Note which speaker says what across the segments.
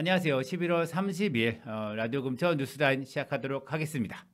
Speaker 1: 안녕하세요. 11월 30일 라디오 금천 뉴스라인 시작하도록 하겠습니다.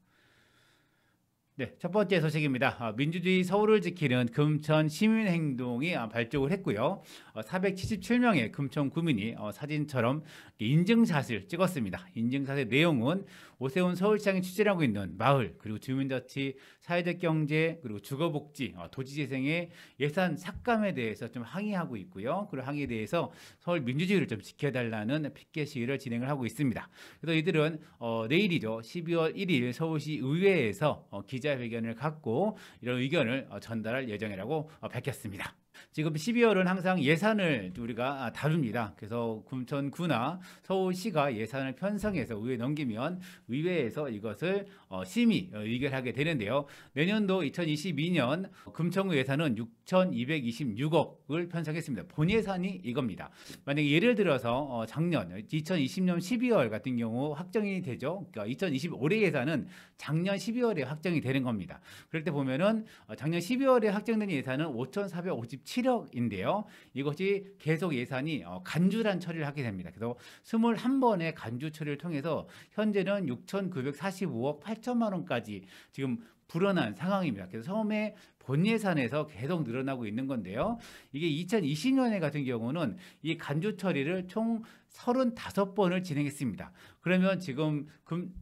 Speaker 1: 네, 첫 번째 소식입니다. 민주주의 서울을 지키는 금천 시민행동이 발족을 했고요. 477명의 금천 구민이 사진처럼 인증샷을 찍었습니다. 인증샷의 내용은 오세훈 서울시장이 추진하고 있는 마을, 그리고 주민자치, 사회적 경제, 그리고 주거복지, 도시재생의 예산 삭감에 대해서 좀 항의하고 있고요. 그리고 항의에 대해서 서울 민주주의를 좀 지켜달라는 피켓 시위를 진행을 하고 있습니다. 그래서 이들은 내일이죠. 12월 1일 서울시 의회에서 기자회견을 갖고 이런 의견을 전달할 예정이라고 밝혔습니다. 지금 12월은 항상 예산을 우리가 다룹니다. 그래서 금천구나 서울시가 예산을 편성해서 의회에 넘기면 의회에서 이것을 심의 의결하게 되는데요. 내년도 2022년 금천구 예산은 6,226억을 편성했습니다. 본 예산이 이겁니다. 만약에 예를 들어서 작년 2020년 12월 같은 경우 확정이 되죠. 그러니까 2025년 예산은 작년 12월에 확정이 되는 겁니다. 그럴 때 보면은 작년 12월에 확정된 예산은 5,457억인데요. 이것이 계속 예산이 간주란 처리를 하게 됩니다. 그래서 21번의 간주 처리를 통해서 현재는 6,945억 8천만 원까지 지금 불어난 상황입니다. 그래서 처음에 본 예산에서 계속 늘어나고 있는 건데요. 이게 2020년에 같은 경우는 이 간주 처리를 총 35번을 진행했습니다. 그러면 지금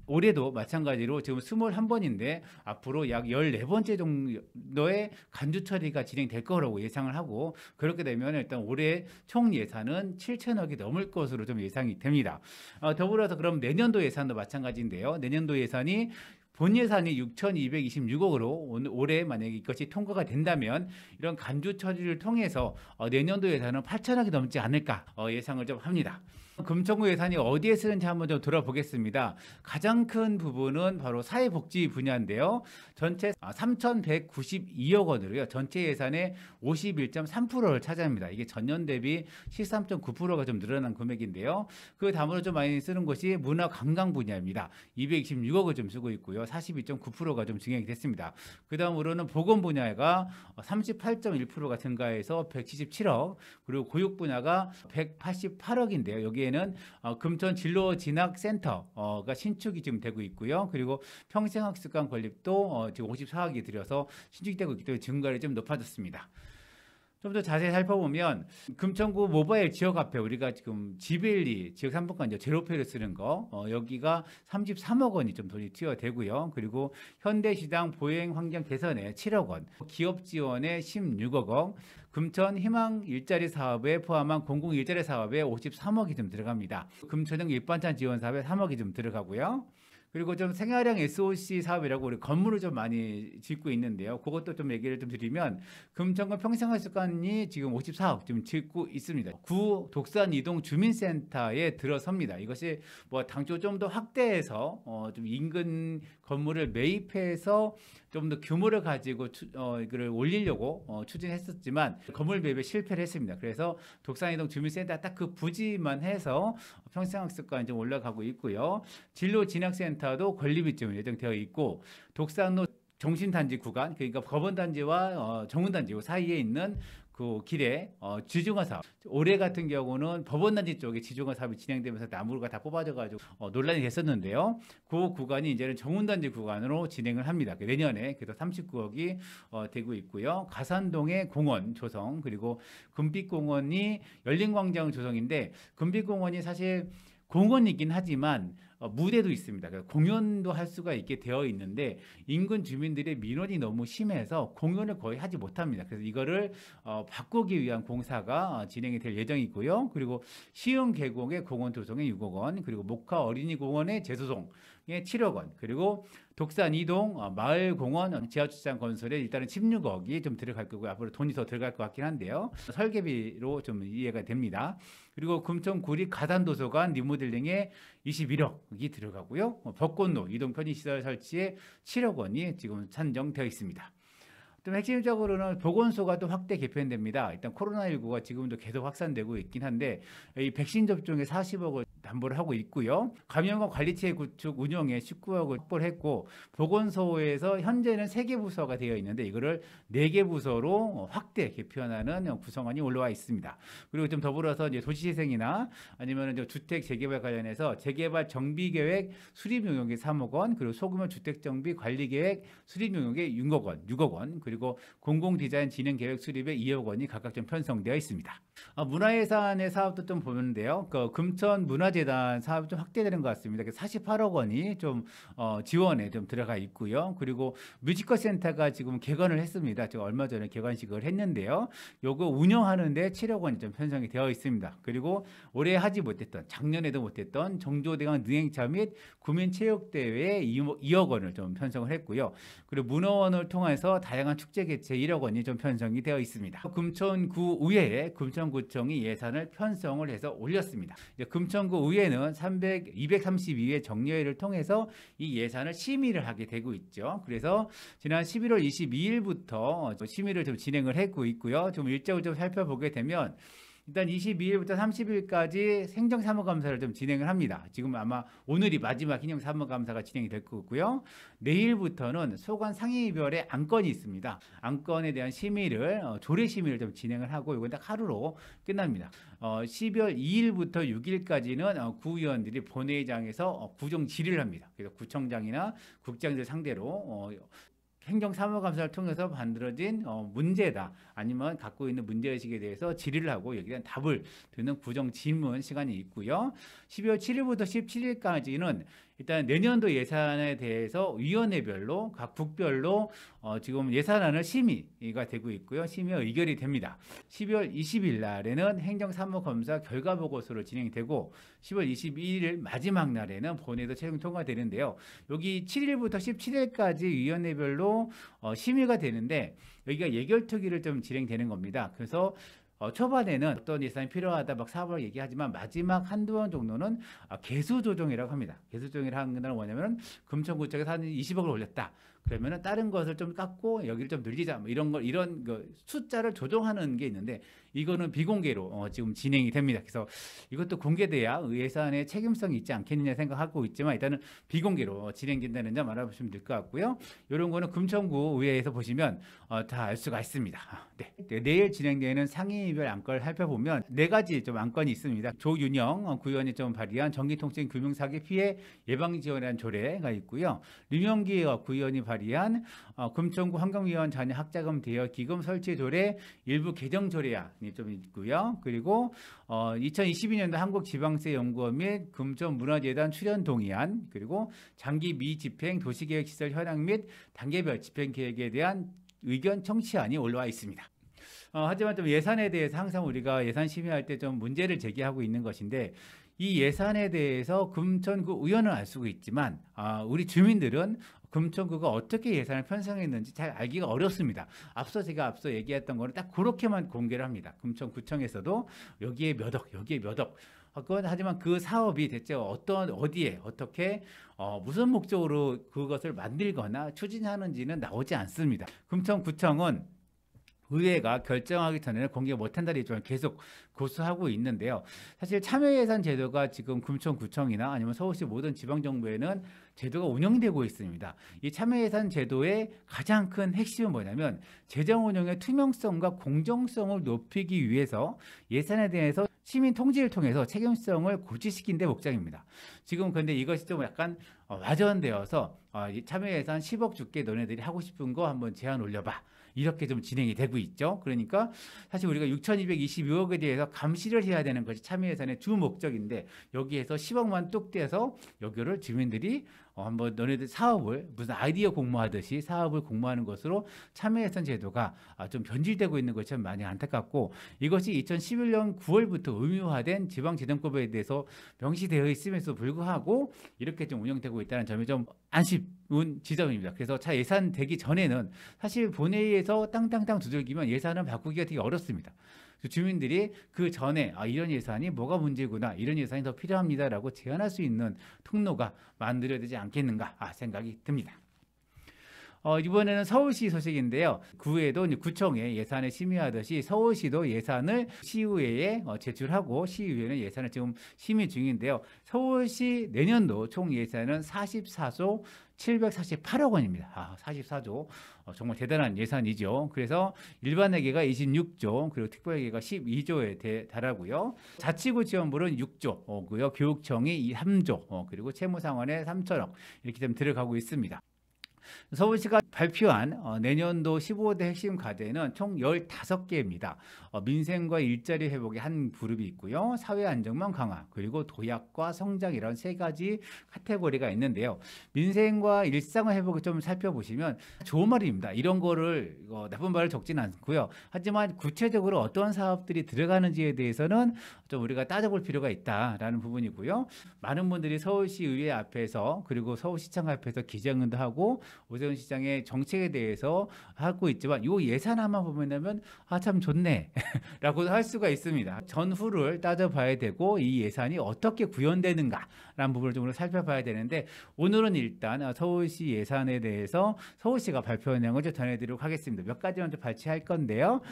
Speaker 1: 올해도 마찬가지로 지금 21번인데 앞으로 약 14번째 정도의 간주 처리가 진행될 거라고 예상을 하고, 그렇게 되면 일단 올해 총 예산은 7천억이 넘을 것으로 좀 예상이 됩니다. 더불어서 그럼 내년도 예산도 마찬가지인데요. 내년도 예산이 본 예산이 6,226억으로 올해 만약에 이것이 통과가 된다면 이런 간주 처리를 통해서 내년도 예산은 8천억이 넘지 않을까 예상을 좀 합니다. 금천구 예산이 어디에 쓰는지 한번 좀 들어보겠습니다. 가장 큰 부분은 바로 사회복지 분야인데요. 전체 3,192억 원으로요. 전체 예산의 51.3%를 차지합니다. 이게 전년 대비 13.9%가 좀 늘어난 금액인데요. 그 다음으로 좀 많이 쓰는 것이 문화관광 분야입니다. 226억을 좀 쓰고 있고요. 42.9%가 좀 증액이 됐습니다. 그 다음으로는 보건 분야가 38.1%가 증가해서 177억, 그리고 교육 분야가 188억인데요. 여기에는 금천 진로진학센터가 신축이 지금 되고 있고요. 그리고 평생학습관 건립도 지금 54억이 들여서 신축이 되고 있기 때문에 증가율이 좀 높아졌습니다. 좀 더 자세히 살펴보면 금천구 모바일 지역 화폐, 우리가 지금 지벨리 지역 상품권 이제 제로페이를 쓰는 거 여기가 33억 원이 좀 돈이 투여되고요. 그리고 현대시장 보행 환경 개선에 7억 원, 기업 지원에 16억 원, 금천 희망 일자리 사업에 포함한 공공 일자리 사업에 53억이 좀 들어갑니다. 금천형 일반찬 지원 사업에 3억이 좀 들어가고요. 그리고 좀 생활형 SOC 사업이라고 우리 건물을 좀 많이 짓고 있는데요. 그것도 좀 얘기를 좀 드리면 금천구 평생학습관이 지금 54억 좀 짓고 있습니다. 구 독산 이동 주민센터에 들어섭니다. 이것이 뭐 당초 좀 더 확대해서 좀 인근 건물을 매입해서 좀 더 규모를 가지고 이거를 올리려고 추진했었지만 건물 매입에 실패를 했습니다. 그래서 독산이동 주민센터 딱 그 부지만 해서 평생학습관이 좀 올라가고 있고요. 진로진학센터도 건립이 좀 예정되어 있고, 독산로 정신단지 구간, 그러니까 법원단지와 정문단지 사이에 있는 그 길에 지중화 사업, 올해 같은 경우는 법원단지 쪽에 지중화 사업이 진행되면서 나무가 다 뽑아져가지고 논란이 됐었는데요. 그 구간이 이제는 정문단지 구간으로 진행을 합니다. 내년에 그래서 39억이 되고 있고요. 가산동의 공원 조성, 그리고 금빛공원이 열린광장 조성인데, 금빛공원이 사실 공원이긴 하지만 무대도 있습니다. 공연도 할 수가 있게 되어 있는데 인근 주민들의 민원이 너무 심해서 공연을 거의 하지 못합니다. 그래서 이거를 바꾸기 위한 공사가 진행이 될 예정이고요. 그리고 시흥 계곡의 공원 조성에 6억 원, 그리고 목화 어린이공원의 재조성에 7억 원, 그리고 독산 이동 마을공원 지하주차장 건설에 일단은 16억이 좀 들어갈 거고요. 앞으로 돈이 더 들어갈 것 같긴 한데요. 설계비로 좀 이해가 됩니다. 그리고 금천구리 가단도서관 리모델링에 21억이 들어가고요. 벚꽃로 이동 편의시설 설치에 7억 원이 지금 산정되어 있습니다. 좀 핵심적으로는 보건소가 또 확대 개편됩니다. 일단 코로나19가 지금도 계속 확산되고 있긴 한데 이 백신 접종에 40억을 담보를 하고 있고요. 감염과 관리체 구축 운영에 19억을 확보를 했고 보건소에서 현재는 3개 부서가 되어 있는데 이거를 4개 부서로 확대 개편하는 구성안이 올라와 있습니다. 그리고 좀 더불어서 이제 도시재생이나 아니면 이제 주택 재개발 관련해서 재개발 정비계획 수립 용역이 3억 원, 그리고 소규모 주택 정비 관리 계획 수립 용역이 6억 원, 그리고 공공 디자인 진행 계획 수립에 2억 원이 각각 좀 편성되어 있습니다. 문화예산의 사업도 좀 보는데요. 그 금천 문화재단 사업이 좀 확대되는 것 같습니다. 48억 원이 좀 지원에 좀 들어가 있고요. 그리고 뮤지컬 센터가 지금 개관을 했습니다. 제가 얼마 전에 개관식을 했는데요. 요거 운영하는데 7억 원이 좀 편성이 되어 있습니다. 그리고 올해 하지 못했던, 작년에도 못했던 정조대왕 능행차 및 구민체육대회에 2억 원을 좀 편성을 했고요. 그리고 문화원을 통해서 다양한 축제 개최 1억 원이 좀 편성이 되어 있습니다. 금천구 의회에 금천구청이 예산을 편성을 해서 올렸습니다. 금천구 의회는 232회 정례회를 통해서 이 예산을 심의를 하게 되고 있죠. 그래서 지난 11월 22일부터 심의를 좀 진행을 하고 있고요. 좀 일정을 좀 살펴보게 되면 일단 22일부터 30일까지 행정사무감사를 좀 진행을 합니다. 지금 아마 오늘이 마지막 행정사무감사가 진행이 될 거고요. 내일부터는 소관 상임위별의 안건이 있습니다. 안건에 대한 심의를 조례 심의를 좀 진행을 하고 이건 딱 하루로 끝납니다. 12월 2일부터 6일까지는 구의원들이 본회의장에서 구정 질의를 합니다. 그래서 구청장이나 국장들 상대로 행정사무감사를 통해서 만들어진 문제다 아니면 갖고 있는 문제의식에 대해서 질의를 하고 여기에 대한 답을 듣는 구정 질문 시간이 있고요. 12월 7일부터 17일까지는 일단 내년도 예산에 대해서 위원회별로 각 국별로 지금 예산안을 심의가 되고 있고요. 심의 의결이 됩니다. 12월 20일 날에는 행정사무검사 결과보고서로 진행이 되고 10월 22일 마지막 날에는 본회의도 최종 통과되는데요. 여기 7일부터 17일까지 위원회별로 심의가 되는데 여기가 예결특위를 좀 진행되는 겁니다. 그래서 초반에는 어떤 예산이 필요하다 막 사업을 얘기하지만 마지막 한두 번 정도는 개수 조정이라고 합니다. 개수 조정이라고 하는 건 뭐냐면 금천구청에서 한 20억을 올렸다. 그러면은 다른 것을 좀 깎고 여기를 좀 늘리자 뭐 이런 숫자를 조정하는 게 있는데 이거는 비공개로 지금 진행이 됩니다. 그래서 이것도 공개돼야 예산에 책임성이 있지 않겠느냐 생각하고 있지만 일단은 비공개로 진행된다는 점 알아보시면 될 것 같고요. 이런 거는 금천구 의회에서 보시면 다 알 수가 있습니다. 네. 내일 진행되는 상임위별 안건을 살펴보면 4가지 좀 안건이 있습니다. 조윤영 구의원이 좀 발의한 전기통신 금융사기 피해 예방 지원이라는 조례가 있고요. 류명기 구의원이 발의한 금천구 환경위원 자녀 학자금 대여 기금 설치 조례 일부 개정 조례안이 좀 있고요. 그리고 2022년도 한국지방세연구원 및 금천문화재단 출연 동의안, 그리고 장기 미집행 도시계획시설 현황 및 단계별 집행계획에 대한 의견 청취안이 올라와 있습니다. 하지만 좀 예산에 대해서 항상 우리가 예산 심의할 때 좀 문제를 제기하고 있는 것인데 이 예산에 대해서 금천구 의원은 알 수가 있지만 우리 주민들은 금천구가 어떻게 예산을 편성했는지 잘 알기가 어렵습니다. 앞서 얘기했던 거는 딱 그렇게만 공개를 합니다. 금천구청에서도 여기에 몇 억, 여기에 몇 억. 하지만 그 사업이 대체 어디에 어떻게 무슨 목적으로 그것을 만들거나 추진하는지는 나오지 않습니다. 금천구청은 의회가 결정하기 전에는 공개 못한다는 입장을 계속 고수하고 있는데요. 사실 참여예산 제도가 지금 금천구청이나 아니면 서울시 모든 지방정부에는 제도가 운영되고 있습니다. 이 참여예산 제도의 가장 큰 핵심은 뭐냐면 재정 운영의 투명성과 공정성을 높이기 위해서 예산에 대해서 시민 통제를 통해서 책임성을 고취시킨 데 목적입니다. 지금 근데 이것이 좀 약간 와전되어서 참여예산 10억 줄게 너네들이 하고 싶은 거 한번 제안 올려봐. 이렇게 좀 진행이 되고 있죠. 그러니까 사실 우리가 6,222억에 대해서 감시를 해야 되는 것이 참여예산의 주 목적인데 여기에서 10억만 뚝 떼서 여기를 주민들이 한번 너네들 사업을 무슨 아이디어 공모하듯이 사업을 공모하는 것으로 참여예산 제도가 좀 변질되고 있는 것이 참 많이 안타깝고 이것이 2011년 9월부터 의무화된 지방재정법에 대해서 명시되어 있음에도 불구하고 이렇게 좀 운영되고 있다는 점이 좀 아쉬운 지점입니다. 그래서 예산 되기 전에는 사실 본회의에서 땅땅땅 두들기면 예산을 바꾸기가 되게 어렵습니다. 주민들이 그 전에 이런 예산이 뭐가 문제구나, 이런 예산이 더 필요합니다라고 제안할 수 있는 통로가 만들어야 되지 않겠는가 생각이 듭니다. 이번에는 서울시 소식인데요. 구에도 이제 구청에 예산을 심의하듯이 서울시도 예산을 시의회에 제출하고 시의회는 예산을 지금 심의 중인데요. 서울시 내년도 총 예산은 44조 748억 원입니다. 44조. 정말 대단한 예산이죠. 그래서 일반회계가 26조, 그리고 특별회계가 12조에 달하고요. 자치구 지원부는 6조고요. 교육청이 3조, 그리고 채무상환에 3천억 이렇게 좀 들어가고 있습니다. 서울시가 발표한 내년도 15대 핵심 과제는 총 15개입니다. 민생과 일자리 회복의 한 그룹이 있고요. 사회 안정망 강화, 그리고 도약과 성장 이런 세 가지 카테고리가 있는데요. 민생과 일상 회복을 좀 살펴보시면 좋은 말입니다. 이런 거를 나쁜 말을 적지는 않고요. 하지만 구체적으로 어떤 사업들이 들어가는지에 대해서는 좀 우리가 따져볼 필요가 있다라는 부분이고요. 많은 분들이 서울시 의회 앞에서 그리고 서울시청 앞에서 기자회견도 하고 오세훈 시장의 정책에 대해서 하고 있지만 이 예산안만 보면 참 좋네 라고 할 수가 있습니다. 전후를 따져봐야 되고 이 예산이 어떻게 구현되는가 라는 부분을 좀 살펴봐야 되는데 오늘은 일단 서울시 예산에 대해서 서울시가 발표한 내용을 좀 전해드리도록 하겠습니다. 몇 가지만 좀 발췌할 건데요.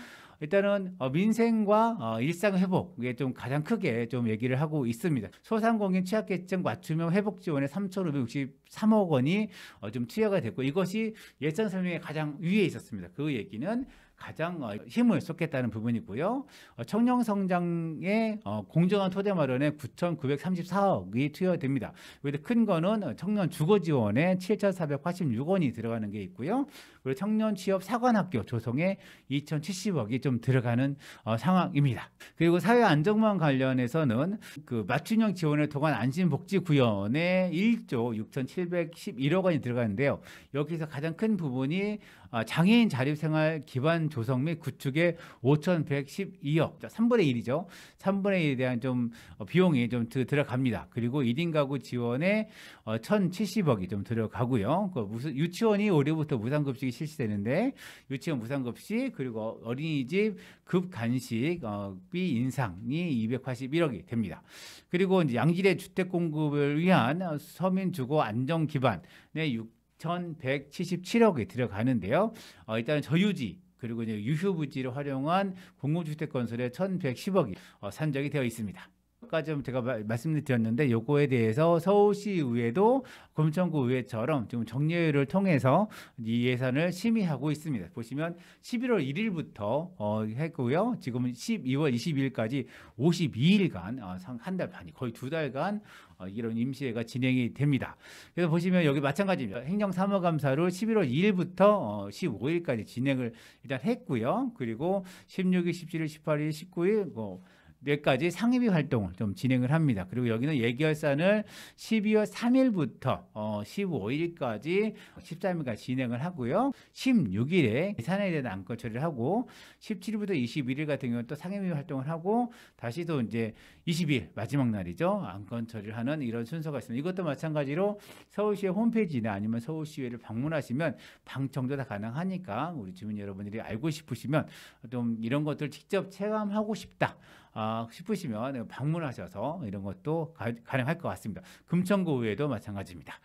Speaker 1: 일단은 민생과 일상 회복에 좀 가장 크게 좀 얘기를 하고 있습니다. 소상공인 취약계층 맞춤형 회복 지원에 3,563억 원이 좀 투여가 됐고 이것이 예산 설명에 가장 위에 있었습니다. 그 얘기는 가장 힘을 쏟겠다는 부분이고요. 청년 성장에 공정한 토대 마련에 9,934억이 투여됩니다. 그런데 큰 거는 청년 주거 지원에 7,486원이 들어가는 게 있고요. 그리고 청년 취업 사관학교 조성에 2,070억이 좀 들어가는 상황입니다. 그리고 사회 안정망 관련해서는 그 맞춤형 지원을 통한 안심복지구현에 1조 6,711억 원이 들어가는데요. 여기서 가장 큰 부분이 장애인 자립생활 기반 조성 및 구축에 5,112억, 3분의 1이죠. 3분의 1에 대한 좀 비용이 좀 들어갑니다. 그리고 1인 가구 지원에 1,070억이 좀 들어가고요. 유치원이 올해부터 무상급식이 실시되는데 유치원 무상급식 그리고 어린이집 급간식비 인상이 281억이 됩니다. 그리고 이제 양질의 주택 공급을 위한 서민 주거 안정 기반에 6,177억이 들어가는데요. 일단 저유지 그리고 이제 유휴부지를 활용한 공공주택 건설에 1,110억이 산정이 되어 있습니다. 까지 제가 말씀드렸는데 요거에 대해서 서울시의회도 금천구 의회처럼 지금 정례회를 통해서 이 예산을 심의하고 있습니다. 보시면 11월 1일부터 했고요. 지금 12월 22일까지 52일간 한 달 반이 거의 2달간 이런 임시회가 진행이 됩니다. 그래서 보시면 여기 마찬가지입니다. 행정사무감사를 11월 2일부터 15일까지 진행을 일단 했고요. 그리고 16일, 17일, 18일, 19일 내까지 상임위 활동을 좀 진행을 합니다. 그리고 여기는 예결산을 12월 3일부터 15일까지 13일까지 진행을 하고요. 16일에 예산에 대한 안건 처리를 하고 17일부터 21일 같은 경우는 또 상임위 활동을 하고 다시 또 이제 20일 마지막 날이죠. 안건 처리를 하는 이런 순서가 있습니다. 이것도 마찬가지로 서울시의 홈페이지나 아니면 서울시의회를 방문하시면 방청도 다 가능하니까 우리 주민 여러분들이 알고 싶으시면 좀 이런 것들 직접 체감하고 싶다. 싶으시면 방문하셔서 이런 것도 가능할 것 같습니다. 금천구 의회도 마찬가지입니다.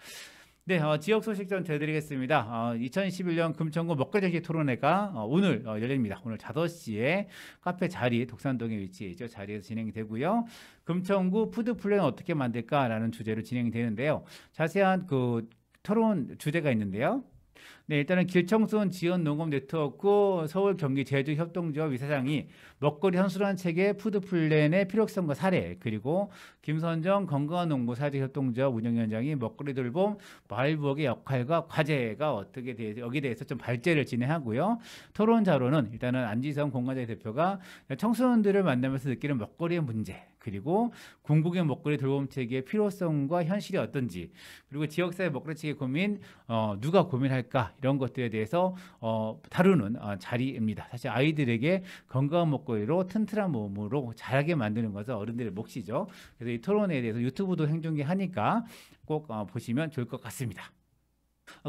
Speaker 1: 네, 지역 소식 좀 전해드리겠습니다. 2021년 금천구 먹거리정책 토론회가 오늘 열립니다. 오늘 5시에 카페 자리, 독산동에 위치해 있죠. 자리에서 진행이 되고요. 금천구 푸드 플랜 어떻게 만들까라는 주제로 진행이 되는데요. 자세한 그 토론 주제가 있는데요. 네, 일단은 길청순 지원 농업 네트워크 서울 경기 제주 협동조합 이사장이 먹거리 선순환 체계 푸드 플랜의 필요성과 사례 그리고 김선정 건강한 농부 사회적 협동조합 운영위원장이 먹거리 돌봄 마을 부엌의 역할과 과제가 어떻게 대해서 여기에 대해서 좀 발제를 진행하고요. 토론 자료는 일단은 안지성 공관장 대표가 청소년들을 만나면서 느끼는 먹거리의 문제 그리고 궁극의 먹거리 돌봄 체계의 필요성과 현실이 어떤지 그리고 지역사회 먹거리 체계 고민 누가 고민할까 이런 것들에 대해서 다루는 자리입니다. 사실 아이들에게 건강한 먹거리로 튼튼한 몸으로 자라게 만드는 것은 어른들의 몫이죠. 그래서 이 토론에 대해서 유튜브도 생중계하니까 꼭 보시면 좋을 것 같습니다.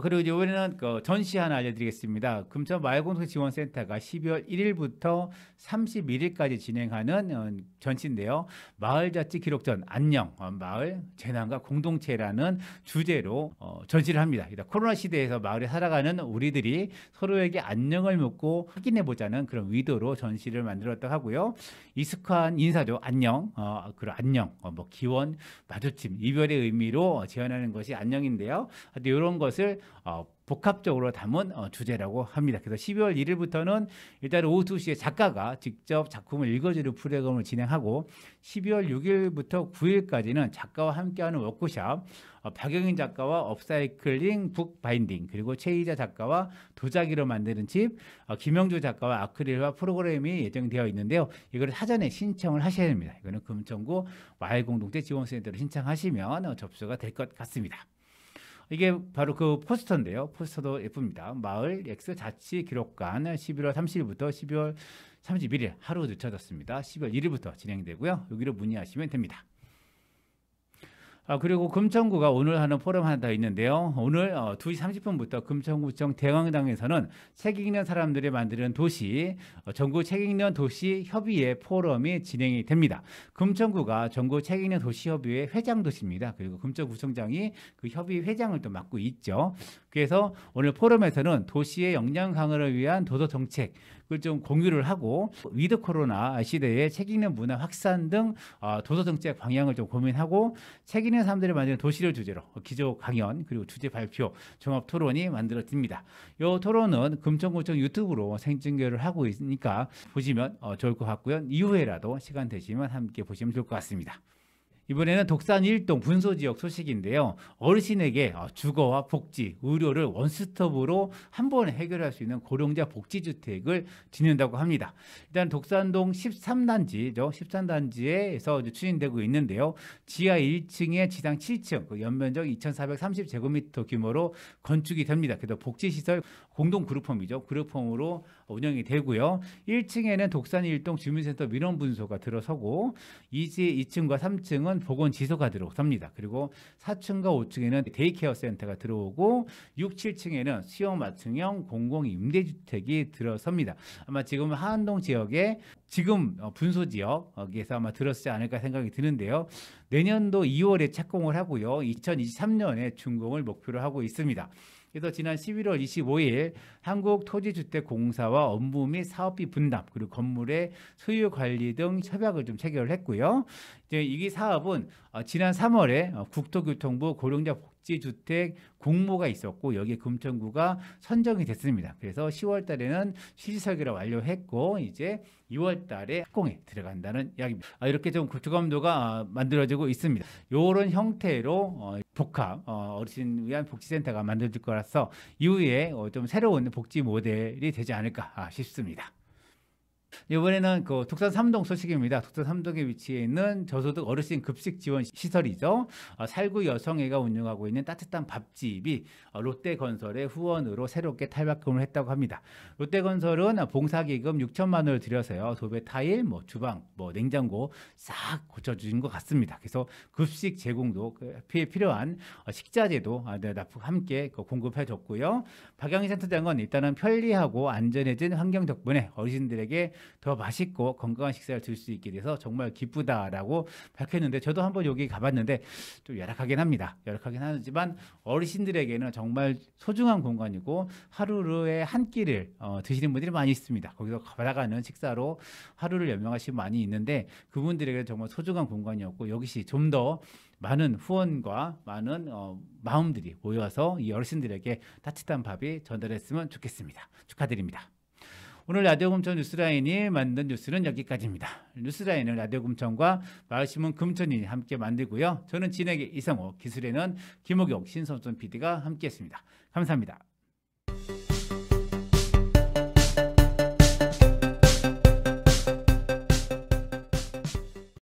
Speaker 1: 그리고 이제 이번에는 그 전시 하나 알려드리겠습니다. 금천 마을공동지원센터가 12월 1일부터 31일까지 진행하는 전시인데요. 마을자치 기록전 안녕 마을 재난과 공동체라는 주제로 전시를 합니다. 코로나 시대에서 마을에 살아가는 우리들이 서로에게 안녕을 묻고 확인해보자는 그런 의도로 전시를 만들었다고 하고요. 익숙한 인사죠. 안녕, 그리고 안녕, 뭐 기원, 마주침, 이별의 의미로 제안하는 것이 안녕인데요. 이런 것을 복합적으로 담은 주제라고 합니다. 그래서 12월 1일부터는 일단 오후 2시에 작가가 직접 작품을 읽어주는 프로그램을 진행하고 12월 6일부터 9일까지는 작가와 함께하는 워크숍, 박영인 작가와 업사이클링 북 바인딩, 그리고 최희자 작가와 도자기로 만드는 집, 김영주 작가와 아크릴화 프로그램이 예정되어 있는데요. 이걸 사전에 신청을 하셔야 됩니다. 이거는 금천구 마을공동체 지원센터로 신청하시면 접수가 될 것 같습니다. 이게 바로 그 포스터인데요. 포스터도 예쁩니다. 마을 X 자치 기록관 11월 30일부터 12월 31일 하루 늦춰졌습니다. 12월 1일부터 진행되고요. 여기로 문의하시면 됩니다. 그리고 금천구가 오늘 하는 포럼 하나 더 있는데요. 오늘 2시 30분부터 금천구청 대강당에서는 책 읽는 사람들이 만드는 도시, 전국 책 읽는 도시 협의회 포럼이 진행이 됩니다. 금천구가 전국 책 읽는 도시 협의회 회장 도시입니다. 그리고 금천구청장이 그 협의 회장을 또 맡고 있죠. 그래서 오늘 포럼에서는 도시의 역량 강화를 위한 도서 정책 그걸 좀 공유를 하고 위드 코로나 시대에 책 읽는 문화 확산 등 도서 정책 방향을 좀 고민하고 책 읽는 사람들이 만드는 도시를 주제로 기조 강연 그리고 주제 발표 종합 토론이 만들어집니다. 이 토론은 금천구청 유튜브로 생중계를 하고 있으니까 보시면 좋을 것 같고요. 이후에라도 시간 되시면 함께 보시면 좋을 것 같습니다. 이번에는 독산 일동 분소지역 소식인데요. 어르신에게 주거와 복지, 의료를 원스톱으로 한 번에 해결할 수 있는 고령자 복지주택을 짓는다고 합니다. 일단 독산동 13단지죠. 13단지에서 추진되고 있는데요. 지하 1층에 지상 7층, 그 연면적 2,430제곱미터 규모로 건축이 됩니다. 그래서 복지시설 공동 그룹홈이죠. 그룹홈으로 운영이 되고요. 1층에는 독산 일동 주민센터 민원분소가 들어서고 2층과 3층은 보건지소가 들어섭니다. 그리고 4층과 5층에는 데이케어 센터가 들어오고 6, 7층에는 수용 맞춤형 공공임대주택이 들어섭니다. 아마 지금 하안동 지역에 지금 분소 지역에서 아마 들었지 않을까 생각이 드는데요. 내년도 2월에 착공을 하고요. 2023년에 준공을 목표로 하고 있습니다. 그래서 지난 11월 25일 한국토지주택공사와 업무 및 사업비 분담 그리고 건물의 소유 관리 등 협약을 좀 체결을 했고요. 이제 이 사업은 지난 3월에 국토교통부 고령자 복지주택 공모가 있었고 여기에 금천구가 선정이 됐습니다. 그래서 10월 달에는 실시 설계를 완료했고 이제 2월 달에 착공에 들어간다는 이야기입니다. 이렇게 좀 주검도가 만들어지고 있습니다. 이런 형태로 복합 어르신 위한 복지센터가 만들어질 거라서 이후에 좀 새로운 복지 모델이 되지 않을까 싶습니다. 이번에는 그 독산 3동 소식입니다. 독산 3동에 위치해 있는 저소득 어르신 급식 지원 시설이죠. 살구 여성회가 운영하고 있는 따뜻한 밥집이 롯데건설의 후원으로 새롭게 탈바꿈을 했다고 합니다. 롯데건설은 봉사기금 6천만 원을 들여서요. 도배 타일, 주방, 냉장고 싹 고쳐주신 것 같습니다. 그래서 급식 제공도 필요한 식자재도 함께 공급해줬고요. 박영희 센터장은 일단은 편리하고 안전해진 환경 덕분에 어르신들에게 더 맛있고 건강한 식사를 들 수 있게 돼서 정말 기쁘다라고 밝혔는데 저도 한번 여기 가봤는데 좀 열악하긴 합니다. 열악하긴 하지만 어르신들에게는 정말 소중한 공간이고 하루에 한 끼를 드시는 분들이 많이 있습니다. 거기서 받아가는 식사로 하루를 연명하시는 많이 있는데 그분들에게 정말 소중한 공간이었고 여기시 좀 더 많은 후원과 많은 마음들이 모여서 이 어르신들에게 따뜻한 밥이 전달했으면 좋겠습니다. 축하드립니다. 오늘 라디오 금천 뉴스라인이 만든 뉴스는 여기까지입니다. 뉴스라인은 라디오 금천과 마을신문 금천이 함께 만들고요. 저는 진행의 이성호, 기술에는 김옥용, 신선선 PD가 함께했습니다. 감사합니다.